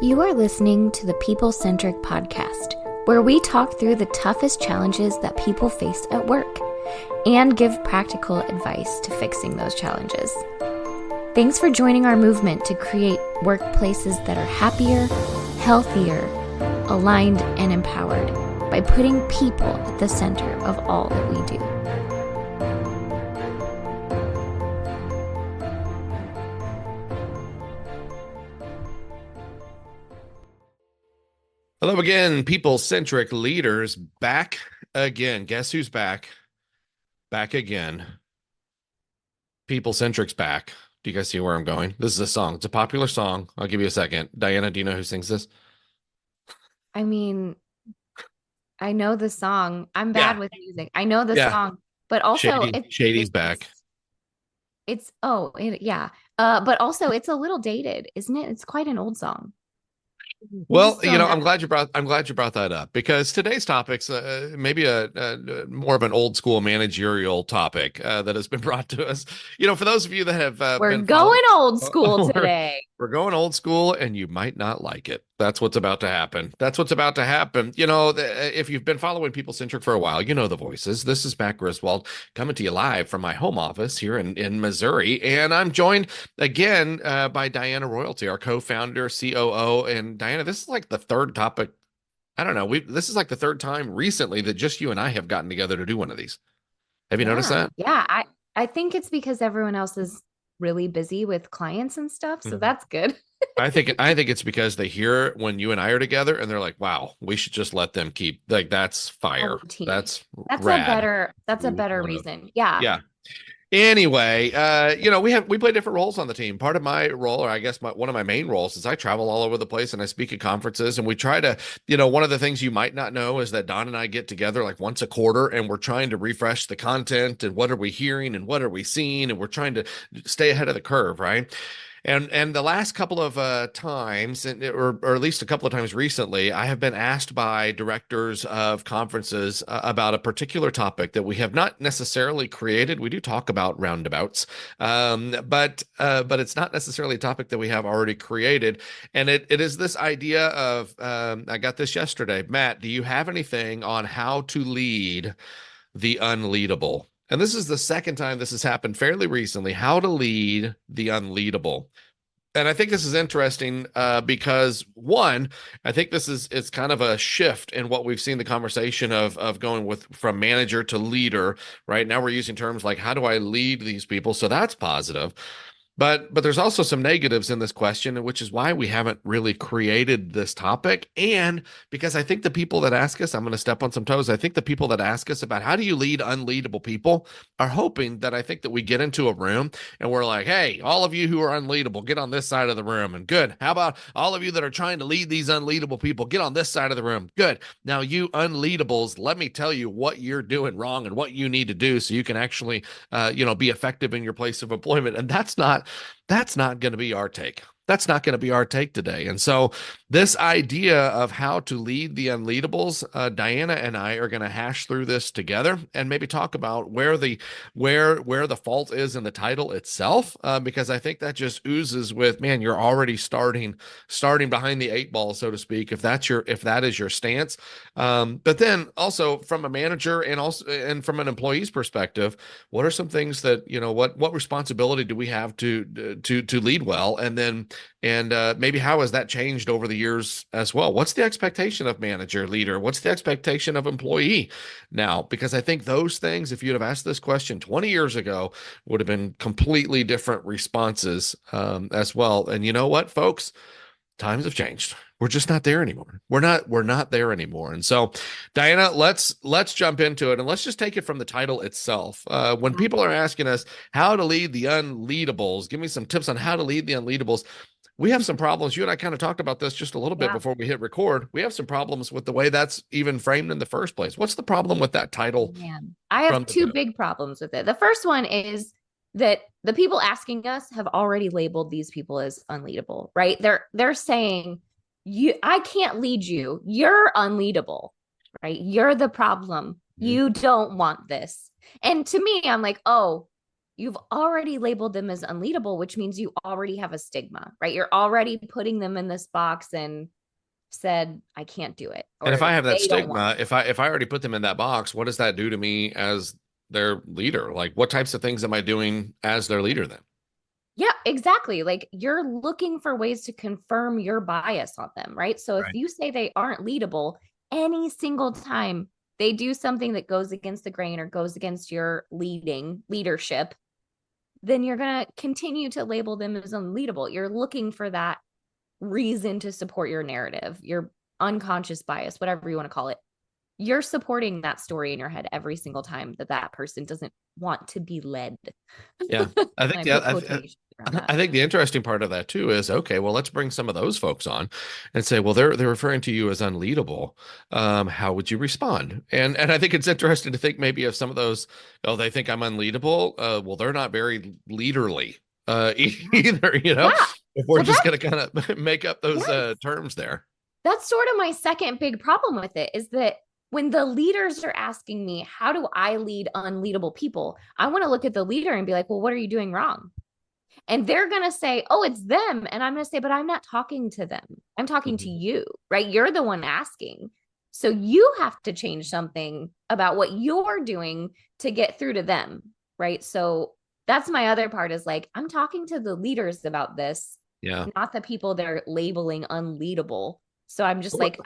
You are listening to the People Centric podcast, where we talk through the toughest challenges that people face at work and give practical advice to fixing those challenges. Thanks for joining our movement to create workplaces that are happier, healthier, aligned, and empowered by putting people at the center of all that we do. Hello again, people-centric leaders, back again. Guess who's back? Back again. People-centric's back. Do you guys see where I'm going? This is a song. It's a popular song. I'll give you a second. Diana, do you know who sings this? I mean, I know the song. I'm bad with music. I know the song, but also Shady's back. But also it's a little dated, isn't it? It's quite an old song. Well, I'm glad you brought that up, because today's topic's maybe a more of an old school managerial topic that has been brought to us. For those of you that have we're going old school today. We're going old school, and you might not like it. That's what's about to happen. If you've been following People Centric for a while, you know the voices. This is Matt Griswold coming to you live from my home office here in Missouri. And I'm joined again by Diana Royalty, our co-founder, COO. And Diana, this is like the third topic. I don't know. This is like the third time recently that just you and I have gotten together to do one of these. Have you noticed that? Yeah, I think it's because everyone else is really busy with clients and stuff. So that's good. I think it's because they hear when you and I are together and they're like, wow, we should just let them keep, like, that's fire. That's rad. That's a better reason. Yeah. Yeah. Anyway, we play different roles on the team. Part of my role, or I guess one of my main roles, is I travel all over the place and I speak at conferences, and we try to, one of the things you might not know is that Don and I get together like once a quarter, and we're trying to refresh the content and what are we hearing and what are we seeing, and we're trying to stay ahead of the curve, right? And the last couple of times, or at least a couple of times recently, I have been asked by directors of conferences about a particular topic that we have not necessarily created. We do talk about roundabouts, but it's not necessarily a topic that we have already created. And it is this idea of, I got this yesterday. Matt, do you have anything on how to lead the unleadable? And this is the second time this has happened fairly recently, how to lead the unleadable. And I think this is interesting because, one, I think it's kind of a shift in what we've seen the conversation of going from manager to leader. Right now we're using terms like, how do I lead these people? So that's positive. But there's also some negatives in this question, which is why we haven't really created this topic. And because I think the people that ask us, I'm going to step on some toes. I think the people that ask us about how do you lead unleadable people are hoping that I think that we get into a room and we're like, hey, all of you who are unleadable, get on this side of the room. And good. How about all of you that are trying to lead these unleadable people, get on this side of the room. Good. Now, you unleadables, let me tell you what you're doing wrong and what you need to do so you can actually, be effective in your place of employment. And that's not going to be our take. That's not going to be our take today. And so this idea of how to lead the unleadables, Diana and I are going to hash through this together and maybe talk about where the fault is in the title itself, because I think that just oozes with, man, you're already starting behind the eight ball, so to speak, if that is your stance. But then also from a manager and from an employee's perspective, what are some things that, what responsibility do we have to lead well? And maybe how has that changed over the years as well? What's the expectation of manager, leader? What's the expectation of employee now? Because I think those things, if you'd have asked this question 20 years ago, would have been completely different responses as well. And you know what, folks? Times have changed. We're just not there anymore. We're not there anymore. And so, Diana, let's jump into it, and let's just take it from the title itself. When people are asking us how to lead the unleadables, give me some tips on how to lead the unleadables. We have some problems. You and I kind of talked about this just a little bit before we hit record. We have some problems with the way that's even framed in the first place. What's the problem with that title? Man, I have two big problems with it. The first one is that the people asking us have already labeled these people as unleadable, right? They're saying, I can't lead you. You're unleadable, right? You're the problem. You don't want this. And to me, I'm like, oh, you've already labeled them as unleadable, which means you already have a stigma, right? You're already putting them in this box and said, I can't do it. And if Or I have that they don't want stigma, if I already put them in that box, what does that do to me as their leader? Like, what types of things am I doing as their leader then? Yeah, exactly. Like you're looking for ways to confirm your bias on them, right? So if Right. you say they aren't leadable any single time they do something that goes against the grain or goes against your leadership, then you're going to continue to label them as unleadable. You're looking for that reason to support your narrative, your unconscious bias, whatever you want to call it. You're supporting that story in your head every single time that person doesn't want to be led. Yeah, I And think I the put quotations around that. I think the interesting part of that too is okay. Well, let's bring some of those folks on and say, well, they're referring to you as unleadable. How would you respond? And I think it's interesting to think maybe if some of those, oh, they think I'm unleadable. Well, they're not very leaderly either. Yeah. If we're Well, just going to kind of make up those yes. terms there. That's sort of my second big problem with it is that when the leaders are asking me, how do I lead unleadable people? I want to look at the leader and be like, well, what are you doing wrong? And they're going to say, oh, it's them. And I'm going to say, but I'm not talking to them. I'm talking to Mhm. you, right? You're the one asking. So you have to change something about what you're doing to get through to them, right? So that's my other part is like, I'm talking to the leaders about this, Yeah. not the people they're labeling unleadable. So I'm just like,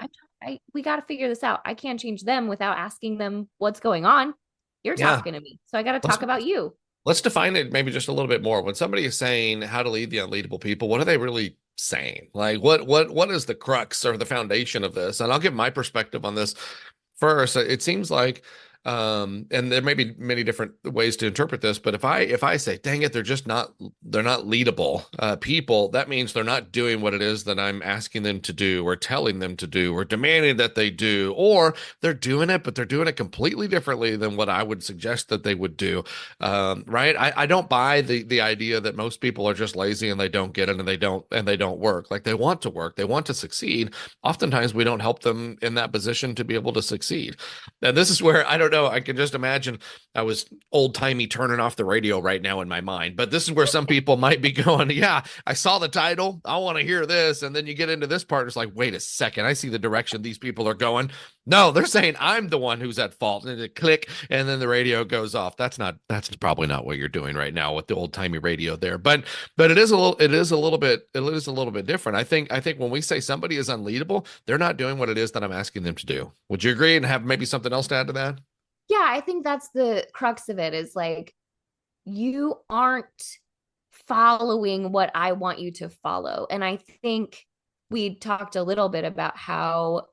we got to figure this out. I can't change them without asking them what's going on. You're Yeah. talking to me. So I got to Let's talk about you. let's define it maybe just a little bit more. When somebody is saying how to lead the unleadable people, what are they really saying? Like what is the crux or the foundation of this? And I'll give my perspective on this first. It seems like and there may be many different ways to interpret this, but if I say, dang it, they're not leadable people, that means they're not doing what it is that I'm asking them to do or telling them to do or demanding that they do, or they're doing it, but they're doing it completely differently than what I would suggest that they would do. Right? I don't buy the idea that most people are just lazy and they don't get it and they don't work. Like they want to work, they want to succeed. Oftentimes we don't help them in that position to be able to succeed. And this is where I don't know. I can just imagine I was old timey turning off the radio right now in my mind. But this is where some people might be going, yeah, I saw the title. I want to hear this. And then you get into this part. It's like, wait a second. I see the direction these people are going. No, they're saying I'm the one who's at fault. And it click. And then the radio goes off. That's probably not what you're doing right now with the old timey radio there. But it is a little bit different. I think when we say somebody is unleadable, they're not doing what it is that I'm asking them to do. Would you agree and have maybe something else to add to that? Yeah, I think that's the crux of it is like you aren't following what I want you to follow. And I think we talked a little bit about how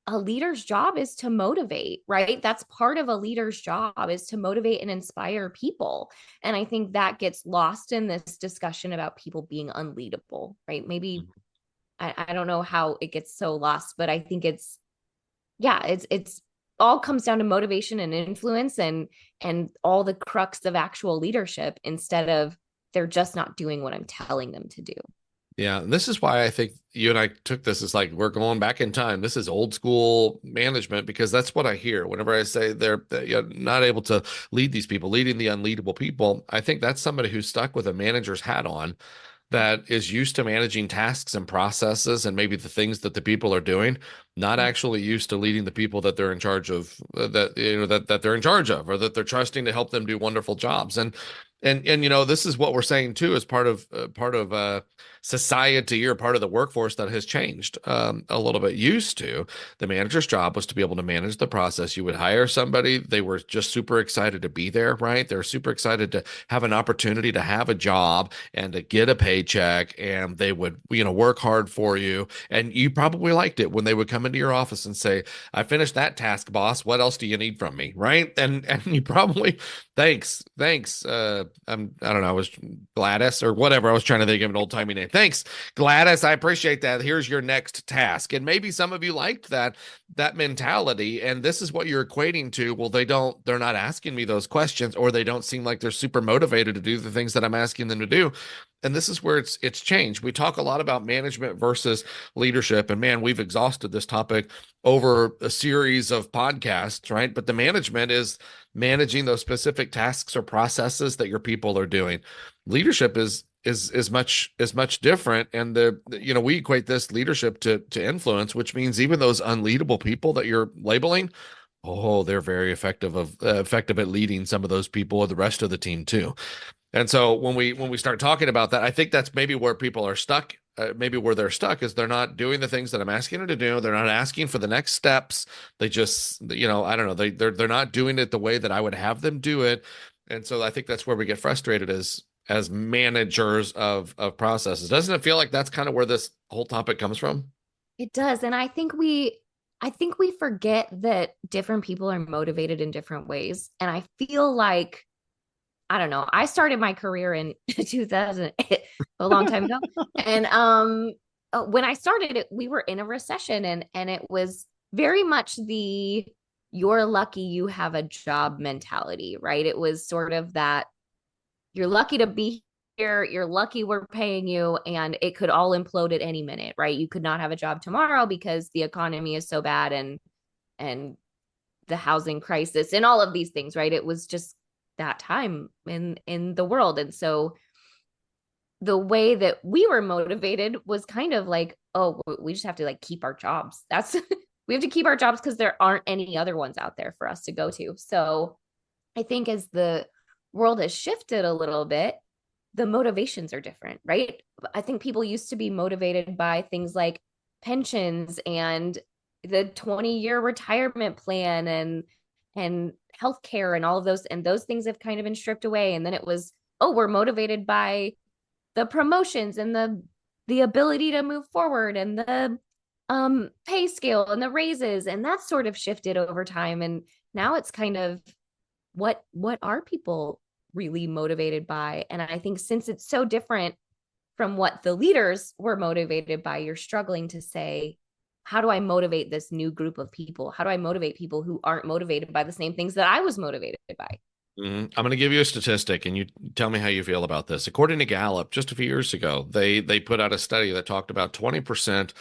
a leader's job is to motivate, right? That's part of a leader's job is to motivate and inspire people. And I think that gets lost in this discussion about people being unleadable, right? Maybe I don't know how it gets so lost, but I think it's all comes down to motivation and influence and all the crux of actual leadership instead of they're just not doing what I'm telling them to do. Yeah, and this is why I think you and I took this as like we're going back in time. This is old school management because that's what I hear whenever I say they're not able to lead these people, leading the unleadable people. I think that's somebody who's stuck with a manager's hat on that is used to managing tasks and processes and maybe the things that the people are doing, not actually used to leading the people that they're in charge of, that they're in charge of, or that they're trusting to help them do wonderful jobs. And this is what we're saying too, as part of society or part of the workforce that has changed a little bit. Used to, the manager's job was to be able to manage the process. You would hire somebody, they were just super excited to be there, right? They're super excited to have an opportunity to have a job and to get a paycheck, and they would work hard for you, and you probably liked it when they would come into your office and say, I finished that task, boss, what else do you need from me, right? And you probably, thanks. I don't know, I was Gladys or whatever. I was trying to think of an old timey name. Thanks, Gladys. I appreciate that. Here's your next task. And maybe some of you liked that mentality. And this is what you're equating to. Well, they're not asking me those questions, or they don't seem like they're super motivated to do the things that I'm asking them to do. And this is where it's changed. We talk a lot about management versus leadership. And man, we've exhausted this topic over a series of podcasts, right? But the management is managing those specific tasks or processes that your people are doing. Leadership is much different. And we equate this leadership to influence, which means even those unleadable people that you're labeling, oh, they're very effective at leading some of those people or the rest of the team too. And so when we start talking about that, I think that's maybe where people are stuck. Maybe where they're stuck is they're not doing the things that I'm asking them to do. They're not asking for the next steps. They just, I don't know. They're not doing it the way that I would have them do it. And so I think that's where we get frustrated as managers of processes. Doesn't it feel like that's kind of where this whole topic comes from? It does. And I think we forget that different people are motivated in different ways. And I feel like, I don't know, I started my career in 2000, a long time ago. And when I started it, we were in a recession, and it was very much the you're lucky you have a job mentality, right? It was sort of that you're lucky to be here, you're lucky we're paying you, and it could all implode at any minute, right? You could not have a job tomorrow because the economy is so bad, and the housing crisis and all of these things, right? It was just that time in the world. And so the way that we were motivated was kind of like, oh, we just have to like keep our jobs. That's we have to keep our jobs because there aren't any other ones out there for us to go to. So I think as the world has shifted a little bit, the motivations are different, right? I think people used to be motivated by things like pensions and the 20-year retirement plan and healthcare and all of those, and those things have kind of been stripped away. And then it was, oh, we're motivated by the promotions and the ability to move forward and the pay scale and the raises, and that's sort of shifted over time. And now it's kind of what are people really motivated by? And I think since it's so different from what the leaders were motivated by, you're struggling to say, how do I motivate this new group of people? How do I motivate people who aren't motivated by the same things that I was motivated by? I'm going to give you a statistic, and you tell me how you feel about this. According to Gallup, just a few years ago, they put out a study that talked about 20%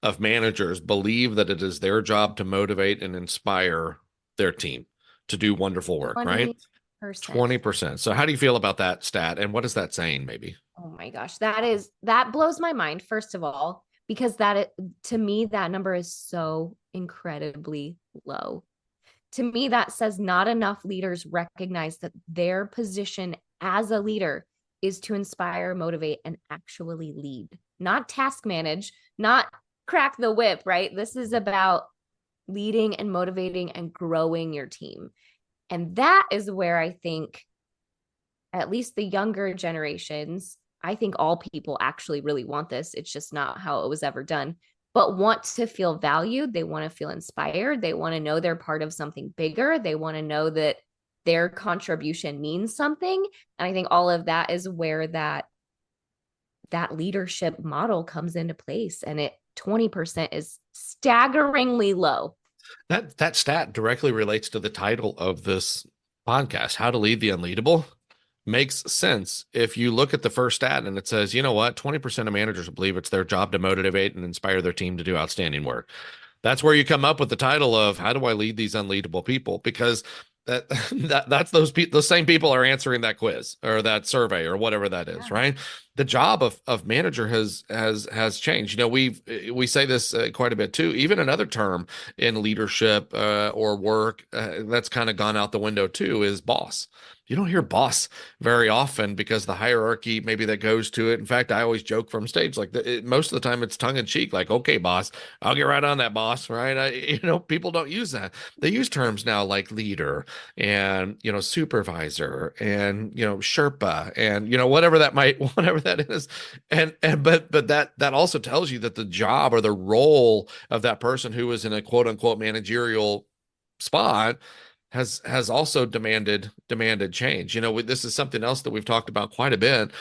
of managers believe that it is their job to motivate and inspire their team to do wonderful work, right? 20%. So how do you feel about that stat, and what is that saying, maybe? Oh my gosh, that blows my mind, first of all, because to me, that number is so incredibly low. To me, that says not enough leaders recognize that their position as a leader is to inspire, motivate, and actually lead, not task manage, not crack the whip, right? This is about leading and motivating and growing your team. And that is where I think, at least the younger generations, I think all people actually really want this. It's just not how it was ever done, but want to feel valued. They want to feel inspired. They want to know they're part of something bigger. They want to know that their contribution means something. And I think all of that is where that leadership model comes into place. And 20% is staggeringly low. That stat directly relates to the title of this podcast, How to Lead the Unleadable. Makes sense if you look at the first stat and it says, you know what, 20% of managers believe it's their job to motivate and inspire their team to do outstanding work. That's where you come up with the title of How Do I Lead These Unleadable People? Because that's those same people are answering that quiz or that survey or whatever that is, yeah. Right? The job of manager has changed. We say this quite a bit too. Even another term in leadership or work that's kind of gone out the window too is boss. You don't hear boss very often because the hierarchy maybe that goes to it. In fact, I always joke from stage, like most of the time it's tongue in cheek, like, okay, boss, I'll get right on that, boss. Right. People don't use that. They use terms now like leader and, supervisor and, Sherpa and, whatever that is. But that also tells you that the job or the role of that person who is in a quote unquote managerial spot has also demanded change. This is something else that we've talked about quite a bit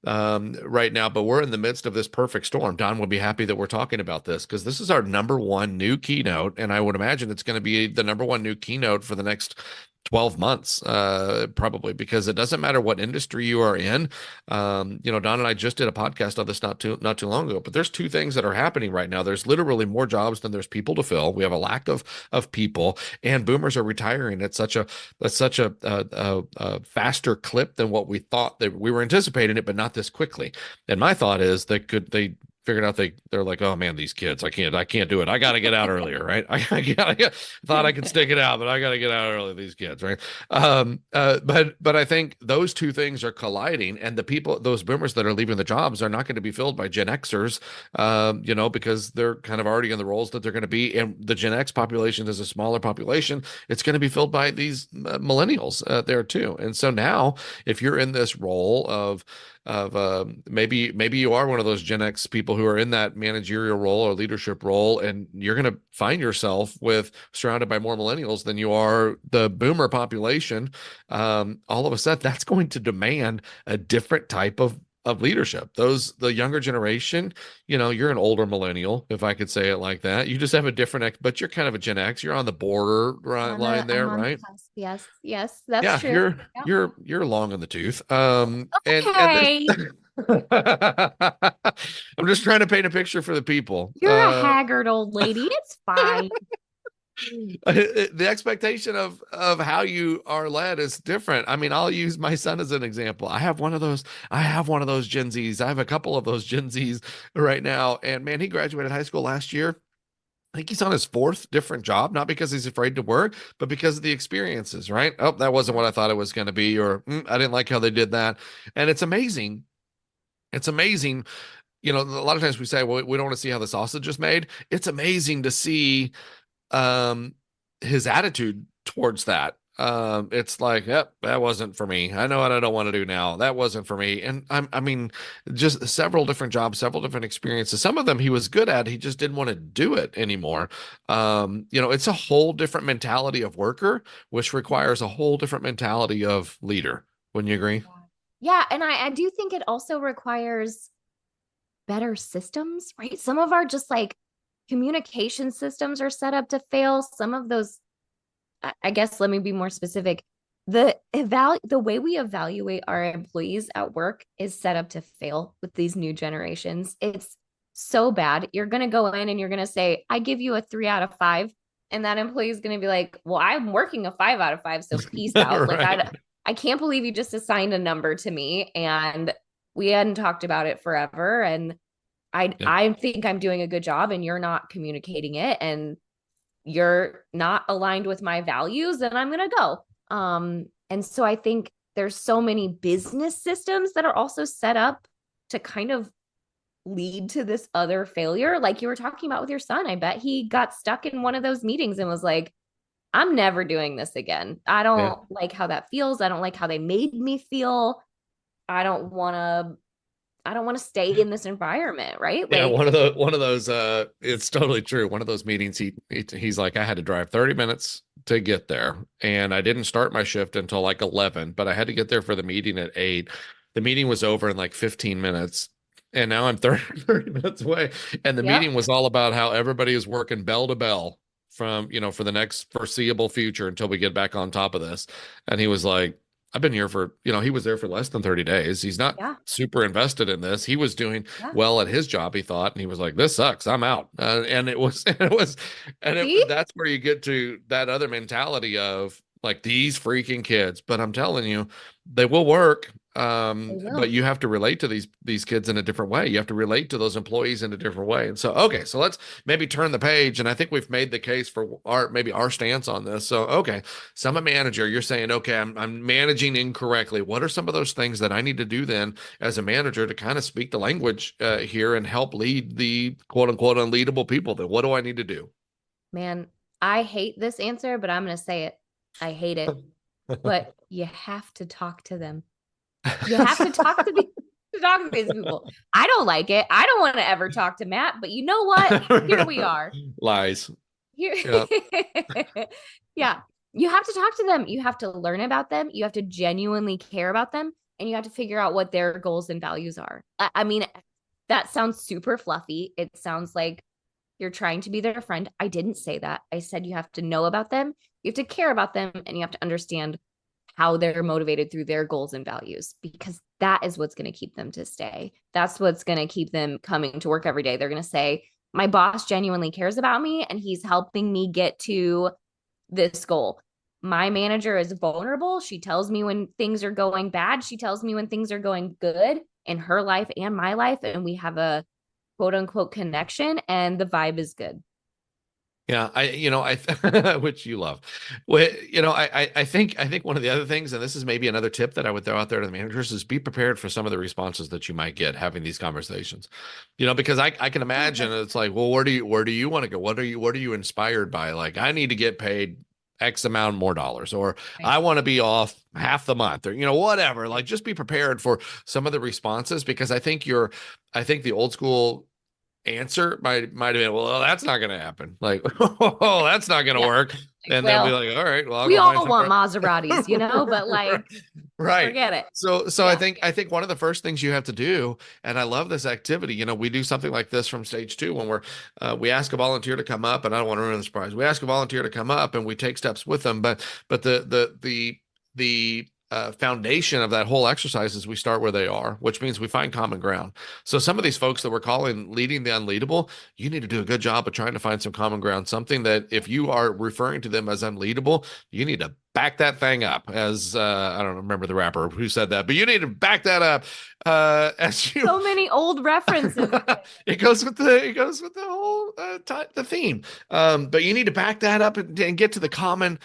right now, but we're in the midst of this perfect storm. Don will be happy that we're talking about this because this is our number one new keynote, and I would imagine it's going to be the number one new keynote for the next 12 months, probably, because it doesn't matter what industry you are in. Don and I just did a podcast on this not too long ago, but there's two things that are happening right now. There's literally more jobs than there's people to fill. We have a lack of people, and boomers are retiring at such a faster clip than what we thought. That we were anticipating it, but not this quickly. And my thought is they figured out they're like, oh man, these kids, I can't do it. I got to get out earlier, right? Thought I could stick it out, but I got to get out early. These kids, right? But I think those two things are colliding, and those boomers that are leaving the jobs are not going to be filled by Gen Xers, because they're kind of already in the roles that they're going to be. And the Gen X population is a smaller population. It's going to be filled by these millennials there too. And so now, if you're in this role of maybe you are one of those Gen X people who are in that managerial role or leadership role, and you're going to find yourself surrounded by more millennials than you are the boomer population. All of a sudden, that's going to demand a different type of leadership. The younger generation, you're an older millennial, if I could say it like that. You just have a different but you're kind of a Gen X. You're on the border line there, right? Yes, yes, that's Yeah, true. you're long in the tooth. And Okay. I'm just trying to paint a picture for the people. You're a haggard old lady. It's fine. The expectation of how you are led is different. I mean, I'll use my son as an example. I have one of those Gen Zs. I have a couple of those Gen Zs right now. And man, he graduated high school last year. I think he's on his fourth different job, not because he's afraid to work, but because of the experiences, right? Oh, that wasn't what I thought it was going to be, or I didn't like how they did that. And it's amazing. It's amazing. A lot of times we say, well, we don't want to see how the sausage is made. It's amazing to see his attitude towards that. It's like, yep, that wasn't for me. I know what I don't want to do now. That wasn't for me. And I mean, just several different jobs, several different experiences. Some of them he was good at. He just didn't want to do it anymore. It's a whole different mentality of worker, which requires a whole different mentality of leader. Wouldn't you agree? Yeah. And I do think it also requires better systems, right? Some of our just like communication systems are set up to fail. Some of those, I guess, let me be more specific. The way we evaluate our employees at work is set up to fail with these new generations. It's so bad. You're going to go in and you're going to say, I give you a 3 out of 5. And that employee is going to be like, well, I'm working a 5 out of 5. So peace out. Right. Like, I can't believe you just assigned a number to me. And we hadn't talked about it forever. And I think I'm doing a good job and you're not communicating it and you're not aligned with my values, then I'm going to go. And so I think there's so many business systems that are also set up to kind of lead to this other failure. Like you were talking about with your son, I bet he got stuck in one of those meetings and was like, I'm never doing this again. I don't like how that feels. I don't like how they made me feel. I don't want to stay in this environment, right? Yeah, one of those it's totally true. One of those meetings he's like, I had to drive 30 minutes to get there, and I didn't start my shift until like 11, but I had to get there for the meeting at 8. The meeting was over in like 15 minutes, and now I'm 30 minutes away, and the meeting was all about how everybody is working bell to bell from, for the next foreseeable future until we get back on top of this. And he was like, I've been here for, he was there for less than 30 days. He's not super invested in this. He was doing well at his job, he thought, and he was like, this sucks. I'm out. That's where you get to that other mentality of like these freaking kids. But I'm telling you, they will work. But you have to relate to these kids in a different way. You have to relate to those employees in a different way. And so, okay, so let's maybe turn the page. And I think we've made the case for our stance on this. So, okay, so I'm a manager. You're saying, okay, I'm managing incorrectly. What are some of those things that I need to do then as a manager to kind of speak the language here and help lead the quote unquote unleadable people? Then what do I need to do? Man, I hate this answer, but I'm going to say it. I hate it. But you have to talk to them. You have to talk to these people. I don't like it. I don't want to ever talk to Matt, but you know what? Here we are. Lies. Here. Yeah. You have to talk to them. You have to learn about them. You have to genuinely care about them. And you have to figure out what their goals and values are. I mean, that sounds super fluffy. It sounds like You're trying to be their friend. I didn't say that. I said you have to know about them, you have to care about them, and you have to understand how they're motivated through their goals and values, because that is what's going to keep them to stay. That's what's going to keep them coming to work every day. They're going to say, my boss genuinely cares about me and he's helping me get to this goal. My manager is vulnerable. She tells me when things are going bad. She tells me when things are going good in her life and my life. And we have a quote unquote connection and the vibe is good. Yeah, which you love. Well, I think one of the other things, and this is maybe another tip that I would throw out there to the managers, is be prepared for some of the responses that you might get having these conversations. Because I can imagine it's like, well, where do you want to go? What are you inspired by? Like, I need to get paid X amount more dollars, or I want to be off half the month, or whatever. Like, just be prepared for some of the responses, because I think the old school answer might have been, well, that's not going to happen. Like, oh, that's not going to work. And they'll be like, all right, well, we all want Maseratis, but like, right. Forget it. So I think one of the first things you have to do, and I love this activity, we do something like this from stage 2 when we ask a volunteer to come up, and I don't want to ruin the surprise. We ask a volunteer to come up and we take steps with them. But the foundation of that whole exercise is we start where they are, which means we find common ground. So some of these folks that we're calling leading the unleadable, you need to do a good job of trying to find some common ground, something that if you are referring to them as unleadable, you need to back that thing up as I don't remember the rapper who said that, but you need to back that up as you. So many old references. It goes with the whole the theme. But you need to back that up and get to the common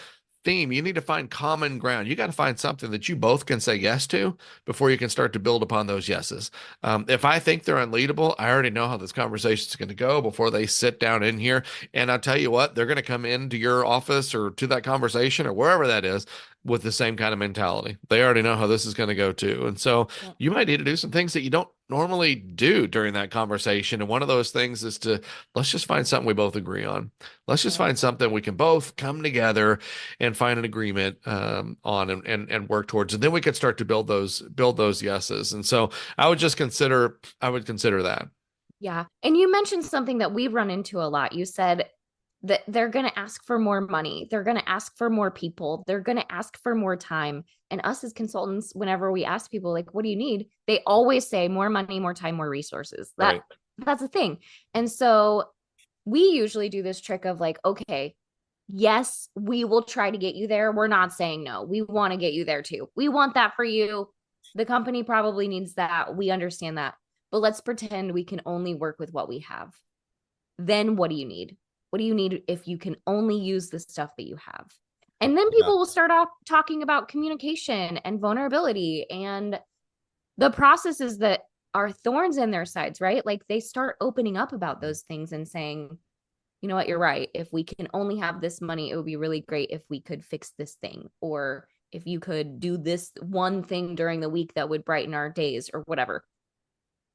theme. You need to find common ground. You got to find something that you both can say yes to before you can start to build upon those yeses. If I think they're unleadable, I already know how this conversation is going to go before they sit down in here. And I'll tell you what, they're going to come into your office or to that conversation or wherever that is with the same kind of mentality. They already know how this is going to go too. And so you might need to do some things that you don't normally do during that conversation. And one of those things is let's just find something we both agree on. Let's just find something we can both come together and find an agreement on and work towards. And then we could start to build those yeses. And so I would consider that. Yeah. And you mentioned something that we run into a lot. You said that they're going to ask for more money. They're going to ask for more people. They're going to ask for more time. And us as consultants, whenever we ask people, like, what do you need? They always say more money, more time, more resources. That's a thing. And so we usually do this trick of like, okay, yes, we will try to get you there. We're not saying no. We want to get you there too. We want that for you. The company probably needs that. We understand that. But let's pretend we can only work with what we have. Then what do you need? What do you need if you can only use the stuff that you have? And then people will start off talking about communication and vulnerability and the processes that are thorns in their sides, right? Like they start opening up about those things and saying, you know what, you're right. If we can only have this money, it would be really great if we could fix this thing, or if you could do this one thing during the week that would brighten our days or whatever.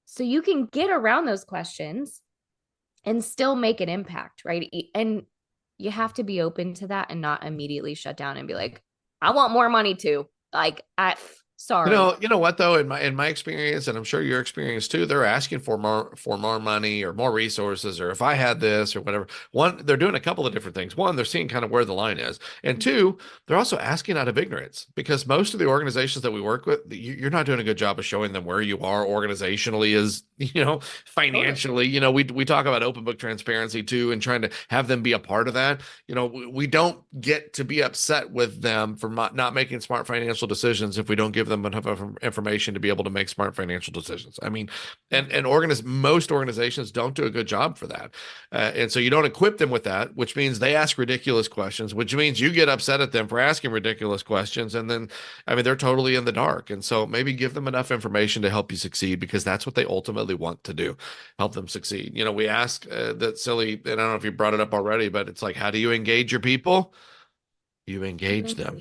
So you can get around those questions and still make an impact, right? And you have to be open to that and not immediately shut down and be like, I want more money too. Like, sorry. You know what though, in my experience, and I'm sure your experience too, they're asking for more money or more resources, or if I had this or whatever. One, they're doing a couple of different things. One, they're seeing kind of where the line is, and two, they're also asking out of ignorance, because most of the organizations that we work with, you're not doing a good job of showing them where you are organizationally, is financially. We talk about open book transparency too, and trying to have them be a part of that. We don't get to be upset with them for not making smart financial decisions if we don't give them enough information to be able to make smart financial decisions. I mean, and most organizations don't do a good job for that. And so you don't equip them with that, which means they ask ridiculous questions, which means you get upset at them for asking ridiculous questions. And then, I mean, they're totally in the dark. And so maybe give them enough information to help you succeed, because that's what they ultimately want to do, help them succeed. We ask that silly, and I don't know if you brought it up already, but it's like, how do you engage your people? You engage them.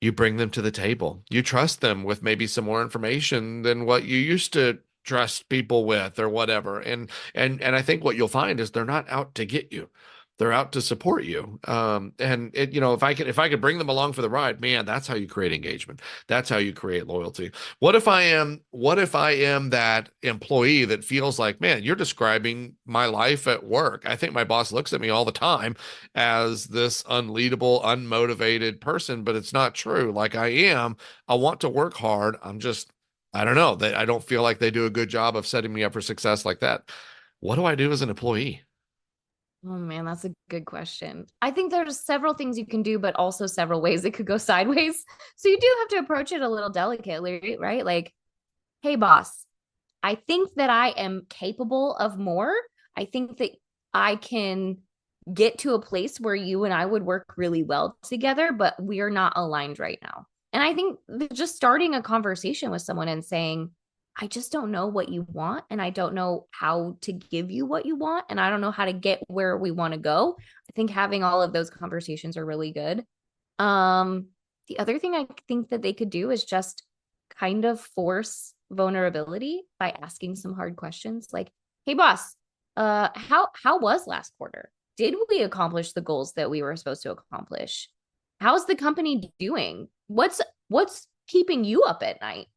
You bring them to the table. You trust them with maybe some more information than what you used to trust people with, or whatever. And I think what you'll find is they're not out to get you. They're out to support you. And if I could bring them along for the ride, man, that's how you create engagement. That's how you create loyalty. What if I am that employee that feels like, man, you're describing my life at work. I think my boss looks at me all the time as this unleadable, unmotivated person, but it's not true. Like I am. I want to work hard. I don't know that I don't feel like they do a good job of setting me up for success like that. What do I do as an employee? Oh man, that's a good question. I think there's several things you can do, but also several ways it could go sideways. So you do have to approach it a little delicately, right? Like, hey, boss, I think that I am capable of more. I think that I can get to a place where you and I would work really well together, but we are not aligned right now. And I think just starting a conversation with someone and saying, I just don't know what you want, and I don't know how to give you what you want, and I don't know how to get where we want to go. I think having all of those conversations are really good. Um, the other thing I think that they could do is just kind of force vulnerability by asking some hard questions like, hey boss, how was last quarter? Did we accomplish the goals that we were supposed to accomplish? How's the company doing? What's keeping you up at night?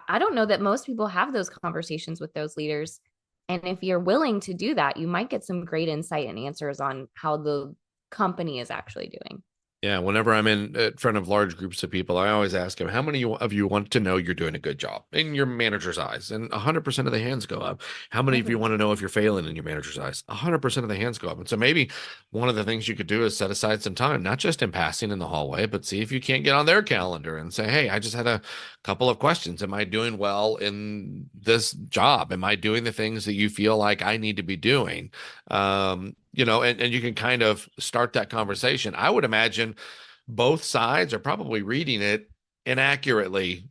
I don't know that most people have those conversations with those leaders. And if you're willing to do that, you might get some great insight and answers on how the company is actually doing. Yeah, whenever I'm in front of large groups of people, I always ask them, how many of you want to know you're doing a good job in your manager's eyes? And 100% of the hands go up. How many of you want to know if you're failing in your manager's eyes? 100% of the hands go up. And so maybe one of the things you could do is set aside some time, not just in passing in the hallway, but see if you can't get on their calendar and say, hey, I just had a couple of questions. Am I doing well in this job? Am I doing the things that you feel like I need to be doing? And you can kind of start that conversation. I would imagine both sides are probably reading it inaccurately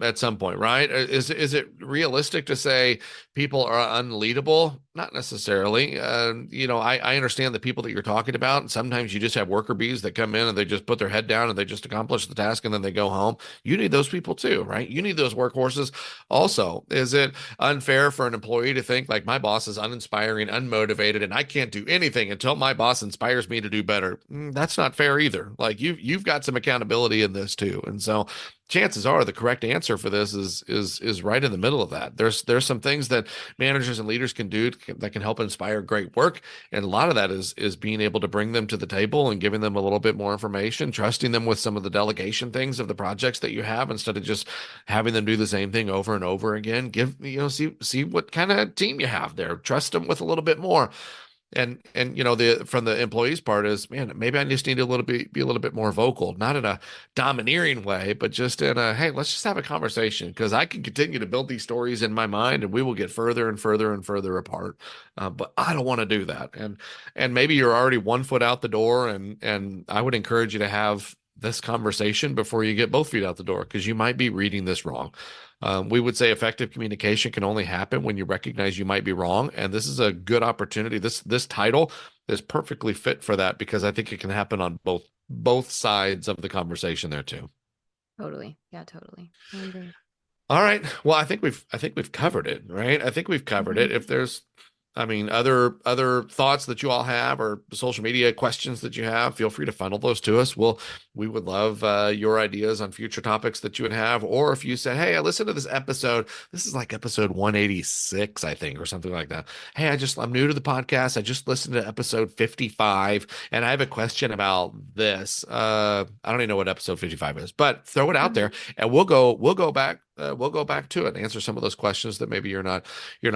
at some point, right? Is it realistic to say people are unleadable? Not necessarily. I understand the people that you're talking about. And sometimes you just have worker bees that come in and they just put their head down and they just accomplish the task and then they go home. You need those people too, right? You need those workhorses. Also, is it unfair for an employee to think like my boss is uninspiring, unmotivated, and I can't do anything until my boss inspires me to do better? That's not fair either. Like you've got some accountability in this too. And so chances are the correct answer for this is right in the middle of that. There's some things that managers and leaders can do that can help inspire great work, and a lot of that is being able to bring them to the table and giving them a little bit more information, trusting them with some of the delegation things of the projects that you have instead of just having them do the same thing over and over again. See what kind of team you have there. Trust them with a little bit more. And the from the employees part is, man, maybe I just need be a little bit more vocal, not in a domineering way, but just in a, hey, let's just have a conversation because I can continue to build these stories in my mind and we will get further and further and further apart. But I don't want to do that. And maybe you're already 1 foot out the door, and I would encourage you to have this conversation before you get both feet out the door because you might be reading this wrong. We would say effective communication can only happen when you recognize you might be wrong. And this is a good opportunity. This title is perfectly fit for that because I think it can happen on both sides of the conversation there too. Totally. Yeah, totally. I agree. All right. Well, I think we've covered it, right? I think we've covered it. If there's other thoughts that you all have or social media questions that you have, feel free to funnel those to us. We would love your ideas on future topics that you would have. Or if you said, hey, I listened to this episode. This is like episode 186, I think, or something like that. Hey, I'm new to the podcast. I just listened to episode 55 and I have a question about this. I don't even know what episode 55 is, but throw it out there and we'll go back. We'll go back to it and answer some of those questions that maybe you're not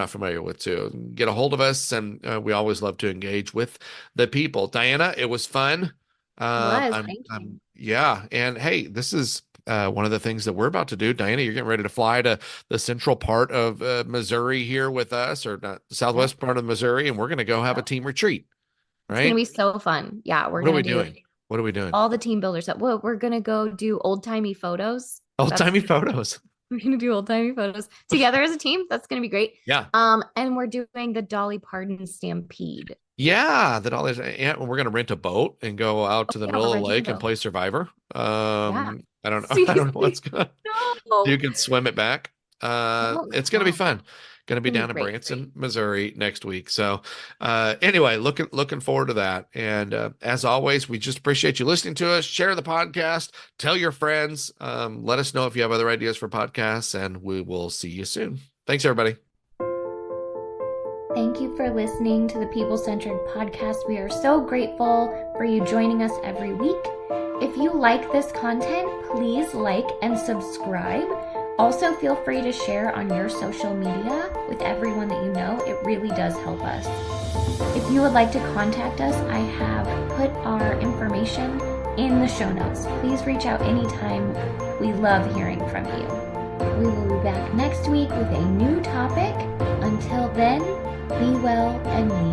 familiar with too. Get a hold of us, and we always love to engage with the people. Diana, it was fun. Thank you. Yeah, and hey, this is one of the things that we're about to do. Diana, you're getting ready to fly to the central part of Missouri here with us, or not, southwest part of Missouri, and we're going to go have a team retreat. Right? It's going to be so fun. Yeah, what are we doing? What are we doing? All the team builders stuff. Well, we're going to go do old-timey photos. Old-timey photos. We're going to do old-timey photos together as a team. That's going to be great. Yeah. And we're doing the Dolly Parton Stampede. Yeah, we're going to rent a boat and go out to the middle of the lake and play Survivor. I don't know. I don't know what's going. No. You can swim it back. It's going to be fun Going to be down in Branson, Missouri next week. So anyway, looking forward to that. And as always, we just appreciate you listening to us. Share the podcast, tell your friends, let us know if you have other ideas for podcasts, and we will see you soon. Thanks, everybody. Thank you for listening to the People Centric podcast. We are so grateful for you joining us every week. If you like this content, please like and subscribe. Also, feel free to share on your social media with everyone that you know. It really does help us. If you would like to contact us, I have put our information in the show notes. Please reach out anytime. We love hearing from you. We will be back next week with a new topic. Until then, be well and lead